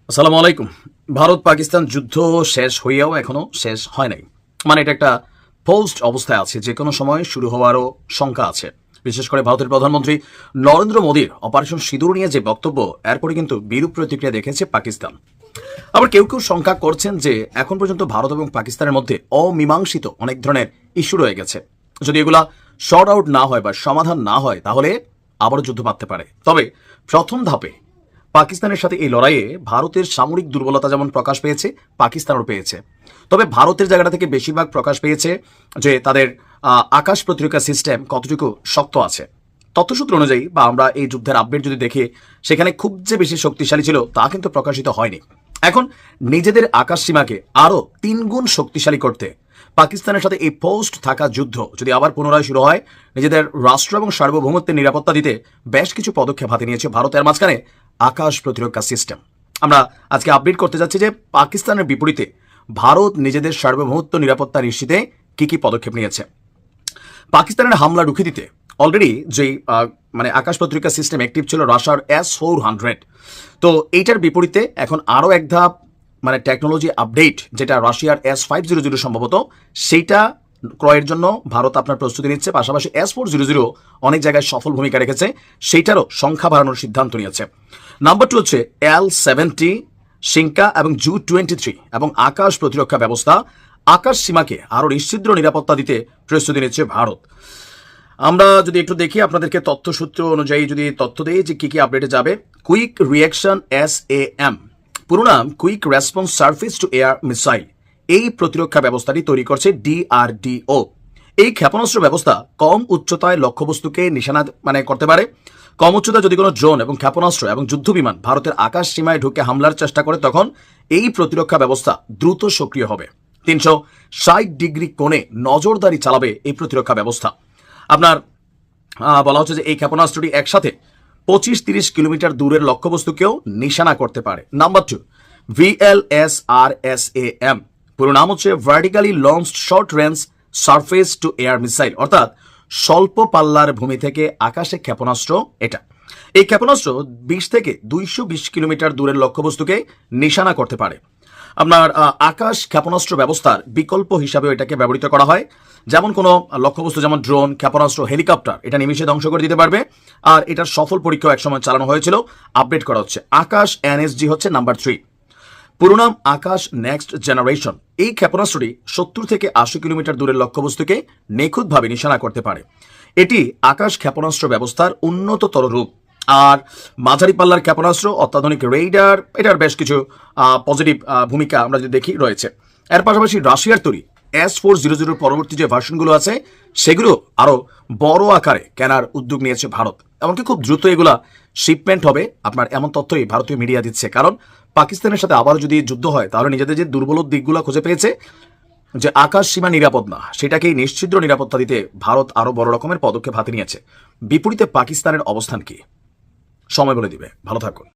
আসসালামু আলাইকুম। ভারত পাকিস্তান যুদ্ধ শেষ হইয়াও এখনো শেষ হয় নাই। মানে এটা একটা পোস্ট অবস্থায় আছে, যে কোনো সময় শুরু হওয়ারও শঙ্কা আছে। বিশেষ করে ভারতের প্রধানমন্ত্রী নরেন্দ্র মোদীর অপারেশন সিঁদুর নিয়ে যে বক্তব্য, এরপরে কিন্তু বিরূপ প্রতিক্রিয়া দেখেছে পাকিস্তান। আবার কেউ কেউ শঙ্কা করছেন যে এখন পর্যন্ত ভারত এবং পাকিস্তানের মধ্যে অমীমাংসিত অনেক ধরনের ইস্যু রয়ে গেছে। যদি এগুলা শর্ট আউট না হয় বা সমাধান না হয়, তাহলে আবারও যুদ্ধ বাঁধতে পারে। তবে প্রথম ধাপে পাকিস্তানের সাথে এই লড়াইয়ে ভারতের সামরিক দুর্বলতা যেমন প্রকাশ পেয়েছে, পাকিস্তানও পেয়েছে। তবে ভারতের জায়গাটা থেকে বেশিরভাগ প্রকাশ পেয়েছে যে তাদের আকাশ প্রতিরক্ষা সিস্টেম কতটুকু শক্ত আছে। তথ্যসূত্র অনুযায়ী বা আমরা এই যুদ্ধের আপডেট যদি দেখি, সেখানে খুব যে বেশি শক্তিশালী ছিল তা কিন্তু প্রকাশিত হয়নি। এখন নিজেদের আকাশ সীমাকে আরও 3 গুণ শক্তিশালী করতে পাকিস্তানের সাথে এই পোস্ট থাকা যুদ্ধ যদি আবার পুনরায় শুরু হয়, নিজেদের রাষ্ট্র এবং সার্বভৌমত্বের নিরাপত্তা দিতে বেশ কিছু পদক্ষেপ হাতে নিয়েছে ভারতের মাঝখানে আকাশ প্রতিরক্ষা সিস্টেম। আমরা আজকে আপডেট করতে যাচ্ছি যে পাকিস্তানের বিপরীতে ভারত নিজেদের সার্বভৌমত্ব নিরাপত্তা নিশ্চিতে কি কি পদক্ষেপ নিয়েছে। পাকিস্তানের হামলা রুখে দিতে অলরেডি যেই আকাশ প্রতিরক্ষা সিস্টেম অ্যাক্টিভ ছিল রাশিয়ার S-400, তো এইটার বিপরীতে এখন আরও এক ধাপ টেকনোলজি আপডেট, যেটা রাশিয়ার S-500 সম্ভবত, সেইটা ক্রয়ের জন্য ভারত আপনার প্রস্তুতি নিচ্ছে। পাশাপাশি S-400 অনেক জায়গায় সফল ভূমিকা রেখেছে, সেইটারও সংখ্যা বাড়ানোর সিদ্ধান্ত নিয়েছে। নাম্বার 2 হচ্ছে L-70 সিঙ্কা এবং Ju-23 এবং আকাশ প্রতিরক্ষা ব্যবস্থা। আকাশ সীমাকে আরও নিশ্চিদ্র নিরাপত্তা দিতে প্রস্তুতি নিচ্ছে ভারত। আমরা যদি একটু দেখি, আপনাদেরকে তথ্যসূত্র অনুযায়ী যদি তথ্য দেই যে কি কি আপডেটে যাবে। কুইক রিয়াকশন SAM, পুরো নাম quick response surface two air missile, এই প্রতিরক্ষা ব্যবস্থাটি তৈরি করছে DRDO। এই ক্ষেপণাস্ত্র ব্যবস্থা কম উচ্চতায় লক্ষ্যবস্তুকে নিশানা করতে পারে। কম উচ্চতায় যদি কোনো ড্রোন এবং ক্ষেপণাস্ত্র এবং যুদ্ধবিমান ভারতের আকাশ সীমায় ঢুকে হামলার চেষ্টা করে, তখন এই প্রতিরক্ষা ব্যবস্থা দ্রুত সক্রিয় হবে। 360 ডিগ্রি কোণে নজরদারি চালাবে এই প্রতিরক্ষা ব্যবস্থা। আপনার বলা হচ্ছে যে এই ক্ষেপণাস্ত্রটি একসাথে 25-30 কিলোমিটার দূরের লক্ষ্যবস্তুকেও নিশানা করতে পারে। নাম্বার 2 VLSRSAM, পুরো নাম হচ্ছে vertically launched short range surface two air missile, অর্থাৎ স্বল্প পাল্লার ভূমি থেকে আকাশে ক্ষেপণাস্ত্র। এটা এই ক্ষেপণাস্ত্র 20 থেকে 220 কিলোমিটার দূরের লক্ষ্যবস্তুকে নিশানা করতে পারে। আপনার আকাশ ক্ষেপণাস্ত্র ব্যবস্থার বিকল্প হিসাবেও এটাকে ব্যবহৃত করা হয়। যেমন কোনো লক্ষ্যবস্তু যেমন ড্রোন, ক্ষেপণাস্ত্র, হেলিকপ্টার, এটা নিমিষে ধ্বংস করে দিতে পারবে। আর এটার সফল পরীক্ষা একসময় চালানো হয়েছিল, আপডেট করা হচ্ছে। আকাশ NSG হচ্ছে নাম্বার 3, পুরো নাম আকাশ নেক্সট জেনারেশন। এই ক্ষেপণাস্ত্রটি 70 থেকে 80 কিলোমিটার দূরের লক্ষ্যবস্তুকে নিখুঁতভাবে নিশানা করতে পারে। এটি আকাশ ক্ষেপণাস্ত্র ব্যবস্থার উন্নততর রূপ। আর মাঝারি পাল্লার ক্ষেপণাস্ত্র, অত্যাধুনিক রেইডার, এটার বেশ কিছু পজিটিভ ভূমিকা আমরা যদি দেখি রয়েছে। এর পাশাপাশি রাশিয়ার তৈরি S-400 পরবর্তী যে ভার্সনগুলো আছে, সেগুলো আরও বড় আকারে কেনার উদ্যোগ নিয়েছে ভারত। এমনকি খুব দ্রুত এগুলা শিপমেন্ট হবে, আপনার এমন তথ্যই ভারতীয় মিডিয়া দিচ্ছে। কারণ পাকিস্তানের সাথে আবার যদি যুদ্ধ হয়, তাহলে নিজেদের যে দুর্বল দিকগুলো খুঁজে পেয়েছে, যে আকাশ সীমা নিরাপদ না, সেটাকেই নিশ্চিদ্র নিরাপত্তা দিতে ভারত আরও বড় রকমের পদক্ষেপ হাতে নিয়েছে। বিপরীতে পাকিস্তানের অবস্থান কি, সময় বলে দিবে। ভালো থাকুন।